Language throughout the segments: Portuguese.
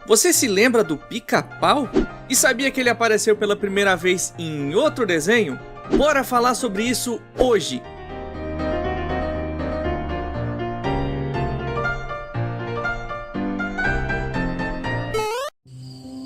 Você se lembra do Pica-Pau? E sabia que ele apareceu pela primeira vez em outro desenho? Bora falar sobre isso hoje!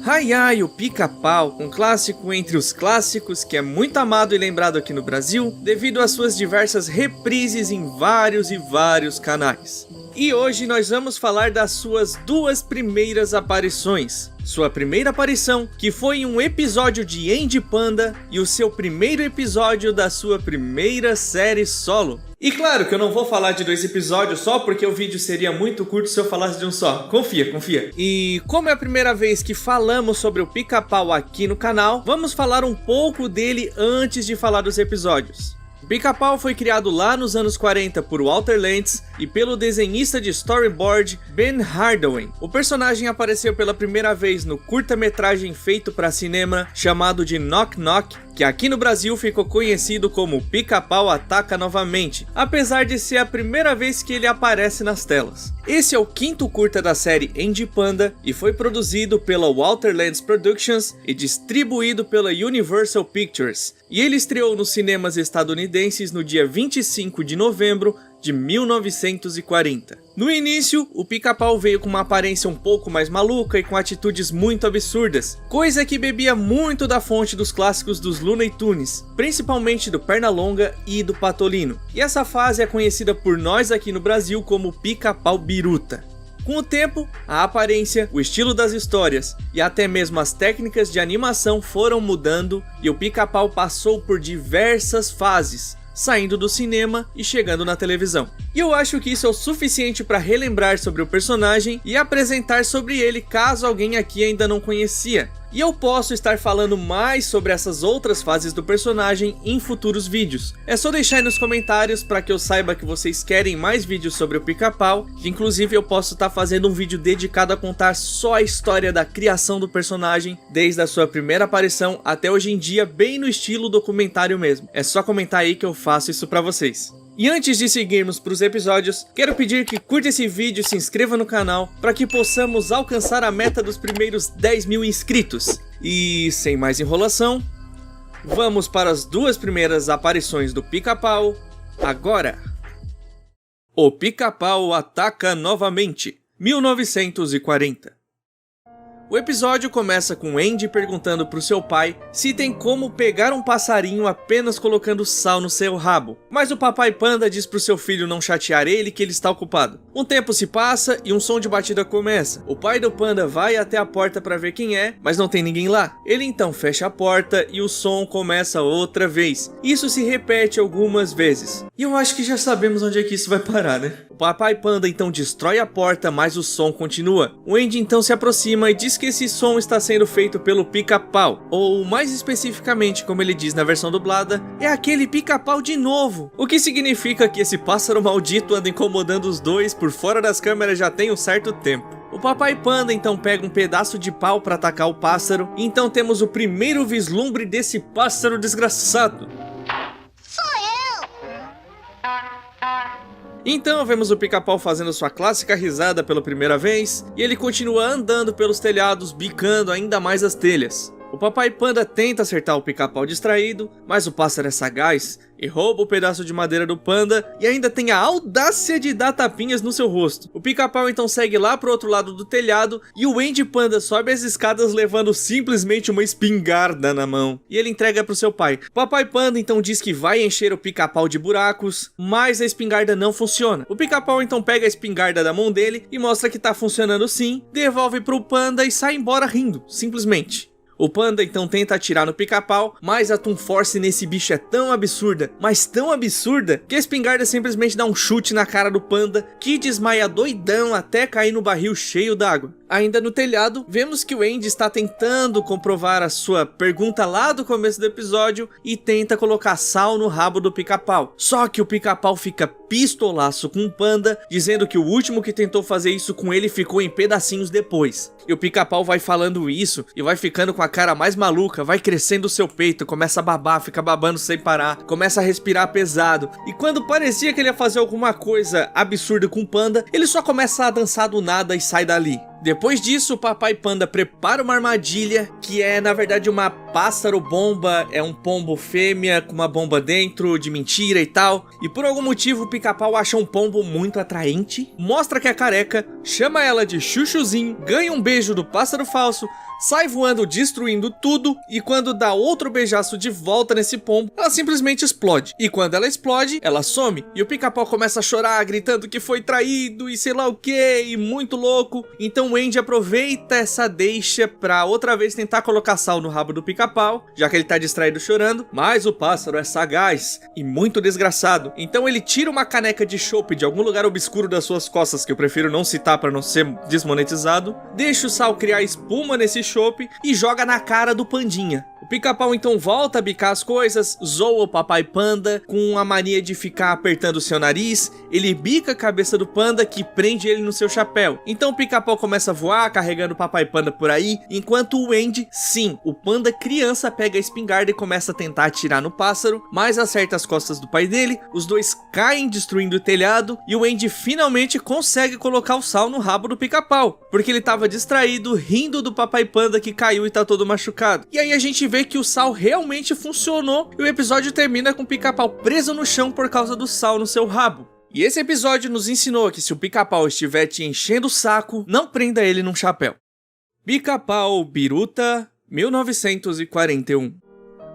Ai ai, o Pica-Pau, um clássico entre os clássicos que é muito amado e lembrado aqui no Brasil devido às suas diversas reprises em vários canais. E hoje nós vamos falar das suas duas primeiras aparições. Sua primeira aparição, que foi em um episódio de Andy Panda, e o seu primeiro episódio da sua primeira série solo. E claro que eu não vou falar de 2 episódios só, porque o vídeo seria muito curto se eu falasse de um só. Confia. E como é a primeira vez que falamos sobre o Pica-Pau aqui no canal, vamos falar um pouco dele antes de falar dos episódios. O Pica-Pau foi criado lá nos anos 40 por Walter Lantz e pelo desenhista de storyboard Ben Hardaway. O personagem apareceu pela primeira vez no curta-metragem feito para cinema chamado de Knock Knock, que aqui no Brasil ficou conhecido como Pica-Pau Ataca Novamente, apesar de ser a primeira vez que ele aparece nas telas. Esse é o 5º curta da série Andy Panda e foi produzido pela Walter Lantz Productions e distribuído pela Universal Pictures, e ele estreou nos cinemas estadunidenses no dia 25 de novembro de 1940. No início, o Pica-Pau veio com uma aparência um pouco mais maluca e com atitudes muito absurdas, coisa que bebia muito da fonte dos clássicos dos Looney Tunes, principalmente do Pernalonga e do Patolino. E essa fase é conhecida por nós aqui no Brasil como Pica-Pau Biruta. Com o tempo, a aparência, o estilo das histórias e até mesmo as técnicas de animação foram mudando e o Pica-Pau passou por diversas fases, saindo do cinema e chegando na televisão. E eu acho que isso é o suficiente para relembrar sobre o personagem e apresentar sobre ele caso alguém aqui ainda não conhecia. E eu posso estar falando mais sobre essas outras fases do personagem em futuros vídeos. É só deixar aí nos comentários para que eu saiba que vocês querem mais vídeos sobre o Pica-Pau, que inclusive eu posso estar fazendo um vídeo dedicado a contar só a história da criação do personagem, desde a sua primeira aparição até hoje em dia, bem no estilo documentário mesmo. É só comentar aí que eu faço isso para vocês. E antes de seguirmos para os episódios, quero pedir que curta esse vídeo e se inscreva no canal para que possamos alcançar a meta dos primeiros 10.000 inscritos. E sem mais enrolação, vamos para as duas primeiras aparições do Pica-Pau agora. O Pica-Pau Ataca Novamente, 1940. O episódio começa com Andy perguntando pro seu pai se tem como pegar um passarinho apenas colocando sal no seu rabo. Mas o papai Panda diz pro seu filho não chatear ele, que ele está ocupado. Um tempo se passa e um som de batida começa. O pai do Panda vai até a porta para ver quem é, mas não tem ninguém lá. Ele então fecha a porta e o som começa outra vez. Isso se repete algumas vezes. E eu acho que já sabemos onde é que isso vai parar, né? O papai Panda então destrói a porta, mas o som continua. O Andy então se aproxima e diz que esse som está sendo feito pelo Pica-Pau, ou mais especificamente, como ele diz na versão dublada, é aquele Pica-Pau de novo, o que significa que esse pássaro maldito anda incomodando os dois por fora das câmeras já tem um certo tempo. O papai Panda então pega um pedaço de pau para atacar o pássaro, e então temos o primeiro vislumbre desse pássaro desgraçado. Então vemos o Pica-Pau fazendo sua clássica risada pela primeira vez, e ele continua andando pelos telhados, bicando ainda mais as telhas. O papai Panda tenta acertar o Pica-Pau distraído, mas o pássaro é sagaz e rouba o pedaço de madeira do Panda e ainda tem a audácia de dar tapinhas no seu rosto. O Pica-Pau então segue lá pro outro lado do telhado e o Andy Panda sobe as escadas levando simplesmente uma espingarda na mão. E ele entrega pro seu pai. O papai Panda então diz que vai encher o Pica-Pau de buracos, mas a espingarda não funciona. O Pica-Pau então pega a espingarda da mão dele e mostra que tá funcionando sim, devolve pro Panda e sai embora rindo, simplesmente. O Panda então tenta atirar no Pica-Pau, mas a Toon Force nesse bicho é tão absurda, mas tão absurda, que a espingarda simplesmente dá um chute na cara do Panda, que desmaia doidão até cair no barril cheio d'água. Ainda no telhado, vemos que o Andy está tentando comprovar a sua pergunta lá do começo do episódio e tenta colocar sal no rabo do Pica-Pau. Só que o Pica-Pau fica pistolaço com o Panda, dizendo que o último que tentou fazer isso com ele ficou em pedacinhos depois. E o Pica-Pau vai falando isso e vai ficando com a cara mais maluca, vai crescendo o seu peito, começa a babar, fica babando sem parar, começa a respirar pesado. E quando parecia que ele ia fazer alguma coisa absurda com o Panda, ele só começa a dançar do nada e sai dali. Depois disso, o Papai Panda prepara uma armadilha, que é na verdade uma pássaro-bomba, é um pombo fêmea com uma bomba dentro, de mentira e tal. E por algum motivo o Pica-Pau acha um pombo muito atraente, mostra que é careca, chama ela de Chuchuzinho, ganha um beijo do pássaro falso, sai voando destruindo tudo, e quando dá outro beijaço de volta nesse pombo, ela simplesmente explode. E quando ela explode, ela some, e o Pica-Pau começa a chorar, gritando que foi traído e sei lá o que, e muito louco. Então o Andy aproveita essa deixa pra outra vez tentar colocar sal no rabo do Pica-Pau, já que ele tá distraído chorando, mas o pássaro é sagaz e muito desgraçado. Então ele tira uma caneca de chopp de algum lugar obscuro das suas costas, que eu prefiro não citar pra não ser desmonetizado, deixa o sal criar espuma nesse chopp e joga na cara do Pandinha. O Pica-Pau então volta a bicar as coisas, zoa o Papai Panda com a mania de ficar apertando seu nariz, ele bica a cabeça do Panda que prende ele no seu chapéu. Então o Pica-Pau começa a voar carregando o Papai Panda por aí, enquanto o Andy, sim, o Panda criança, pega a espingarda e começa a tentar atirar no pássaro, mas acerta as costas do pai dele, os dois caem destruindo o telhado e o Andy finalmente consegue colocar o sal no rabo do Pica-Pau, porque ele estava distraído rindo do Papai Panda que caiu e tá todo machucado. E aí a gente vê que o sal realmente funcionou e o episódio termina com o Pica-Pau preso no chão por causa do sal no seu rabo. E esse episódio nos ensinou que se o Pica-Pau estiver te enchendo o saco, não prenda ele num chapéu. Pica-Pau Biruta, 1941.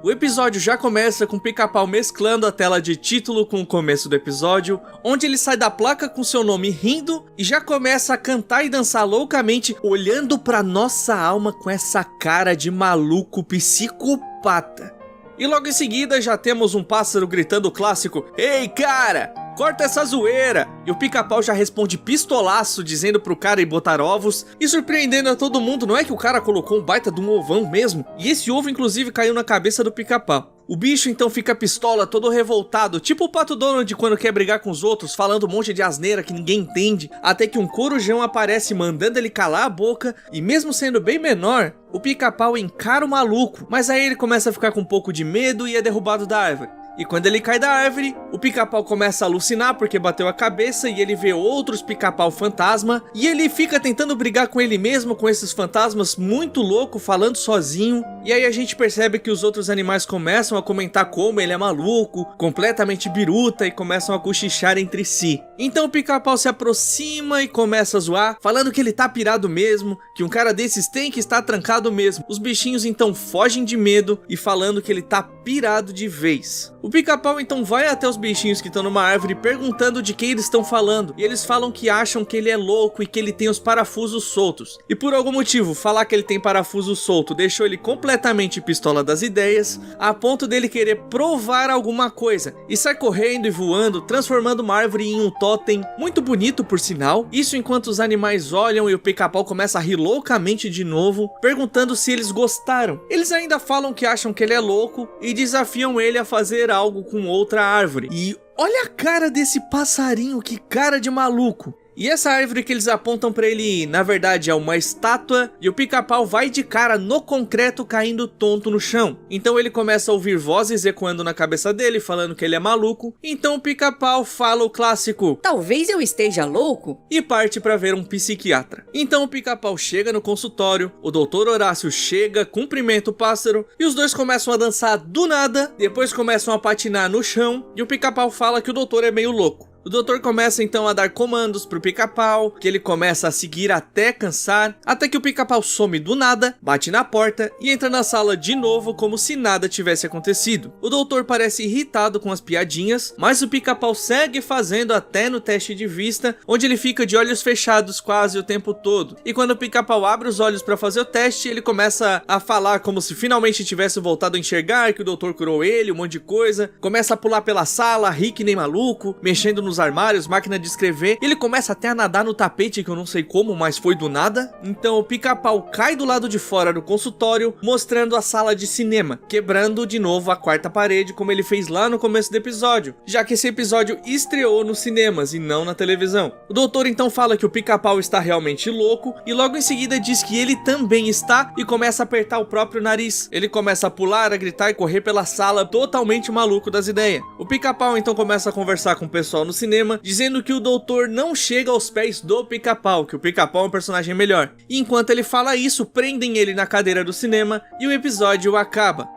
O episódio já começa com o Pica-Pau mesclando a tela de título com o começo do episódio, onde ele sai da placa com seu nome rindo e já começa a cantar e dançar loucamente, olhando pra nossa alma com essa cara de maluco psicopata. E logo em seguida já temos um pássaro gritando o clássico: "Ei, cara! Corta essa zoeira!" E o Pica-Pau já responde pistolaço, dizendo pro cara ir botar ovos, e surpreendendo a todo mundo, não é que o cara colocou um baita de um ovão mesmo? E esse ovo inclusive caiu na cabeça do Pica-Pau. O bicho então fica pistola, todo revoltado, tipo o Pato Donald quando quer brigar com os outros, falando um monte de asneira que ninguém entende, até que um corujão aparece mandando ele calar a boca, e mesmo sendo bem menor, o Pica-Pau encara o maluco, mas aí ele começa a ficar com um pouco de medo e é derrubado da árvore. E quando ele cai da árvore, o Pica-Pau começa a alucinar porque bateu a cabeça e ele vê outros Pica-Pau fantasma, e ele fica tentando brigar com ele mesmo, com esses fantasmas, muito louco, falando sozinho. E aí a gente percebe que os outros animais começam a comentar como ele é maluco, completamente biruta, e começam a cochichar entre si. Então o Pica-Pau se aproxima e começa a zoar, falando que ele tá pirado mesmo, que um cara desses tem que estar trancado mesmo. Os bichinhos então fogem de medo e falando que ele tá pirado de vez. O Pica-Pau então vai até os bichinhos que estão numa árvore perguntando de quem eles estão falando, e eles falam que acham que ele é louco e que ele tem os parafusos soltos. E por algum motivo, falar que ele tem parafuso solto deixou ele completamente pistola das ideias, a ponto dele querer provar alguma coisa, e sai correndo e voando, transformando uma árvore em um totem, muito bonito por sinal. Isso enquanto os animais olham e o Pica-Pau começa a rir loucamente de novo, perguntando se eles gostaram. Eles ainda falam que acham que ele é louco e desafiam ele a fazer algo com outra árvore. E olha a cara desse passarinho, que cara de maluco. E essa árvore que eles apontam pra ele, na verdade é uma estátua, e o Pica-Pau vai de cara no concreto caindo tonto no chão. Então ele começa a ouvir vozes ecoando na cabeça dele, falando que ele é maluco. Então o Pica-Pau fala o clássico: "Talvez eu esteja louco", e parte pra ver um psiquiatra. Então o Pica-Pau chega no consultório, o Dr. Horácio chega, cumprimenta o pássaro, e os dois começam a dançar do nada, depois começam a patinar no chão, e o Pica-Pau fala que o doutor é meio louco. O doutor começa então a dar comandos pro Pica-Pau, que ele começa a seguir até cansar, até que o Pica-Pau some do nada, bate na porta e entra na sala de novo como se nada tivesse acontecido. O doutor parece irritado com as piadinhas, mas o Pica-Pau segue fazendo até no teste de vista, onde ele fica de olhos fechados quase o tempo todo. E quando o Pica-Pau abre os olhos para fazer o teste, ele começa a falar como se finalmente tivesse voltado a enxergar, que o doutor curou ele, um monte de coisa, começa a pular pela sala, rir que nem maluco, mexendo nos armários, máquina de escrever. Ele começa até a nadar no tapete, que eu não sei como, mas foi do nada. Então o Pica-Pau cai do lado de fora do consultório, mostrando a sala de cinema, quebrando de novo a quarta parede, como ele fez lá no começo do episódio, já que esse episódio estreou nos cinemas e não na televisão. O doutor então fala que o Pica-Pau está realmente louco, e logo em seguida diz que ele também está, e começa a apertar o próprio nariz. Ele começa a pular, a gritar e correr pela sala, totalmente maluco das ideias. O Pica-Pau então começa a conversar com o pessoal no cinema, dizendo que o doutor não chega aos pés do Pica-Pau, que o Pica-Pau é um personagem melhor. E enquanto ele fala isso, prendem ele na cadeira do cinema e o episódio acaba.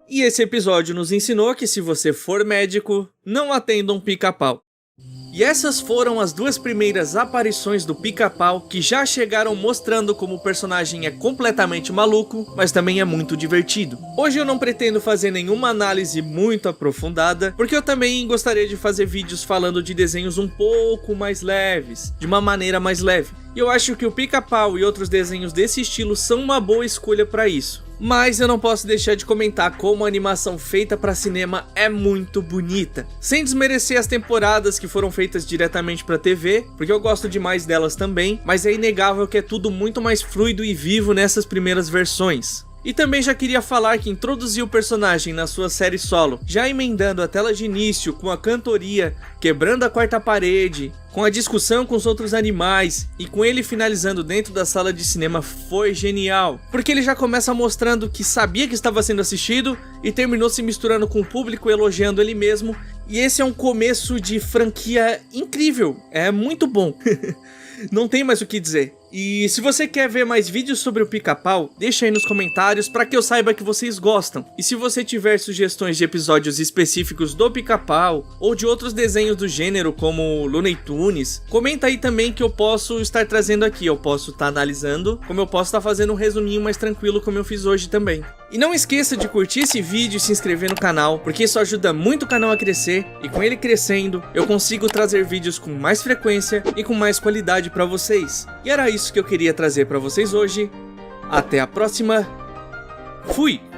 E esse episódio nos ensinou que se você for médico, não atenda um Pica-Pau. E essas foram as duas primeiras aparições do Pica-Pau, que já chegaram mostrando como o personagem é completamente maluco, mas também é muito divertido. Hoje eu não pretendo fazer nenhuma análise muito aprofundada, porque eu também gostaria de fazer vídeos falando de desenhos um pouco mais leves, de uma maneira mais leve. E eu acho que o Pica-Pau e outros desenhos desse estilo são uma boa escolha para isso. Mas eu não posso deixar de comentar como a animação feita para cinema é muito bonita. Sem desmerecer as temporadas que foram feitas diretamente para TV, porque eu gosto demais delas também, mas é inegável que é tudo muito mais fluido e vivo nessas primeiras versões. E também já queria falar que introduzir o personagem na sua série solo, já emendando a tela de início com a cantoria, quebrando a quarta parede, com a discussão com os outros animais e com ele finalizando dentro da sala de cinema foi genial. Porque ele já começa mostrando que sabia que estava sendo assistido e terminou se misturando com o público, elogiando ele mesmo. E esse é um começo de franquia incrível, é muito bom. Não tem mais o que dizer. E se você quer ver mais vídeos sobre o Pica-Pau, deixa aí nos comentários para que eu saiba que vocês gostam. E se você tiver sugestões de episódios específicos do Pica-Pau ou de outros desenhos do gênero como Looney Tunes, comenta aí também que eu posso estar trazendo aqui. Eu posso estar analisando, como eu posso estar fazendo um resuminho mais tranquilo como eu fiz hoje também. E não esqueça de curtir esse vídeo e se inscrever no canal, porque isso ajuda muito o canal a crescer, e com ele crescendo, eu consigo trazer vídeos com mais frequência e com mais qualidade para vocês. E era isso que eu queria trazer para vocês hoje. Até a próxima. Fui!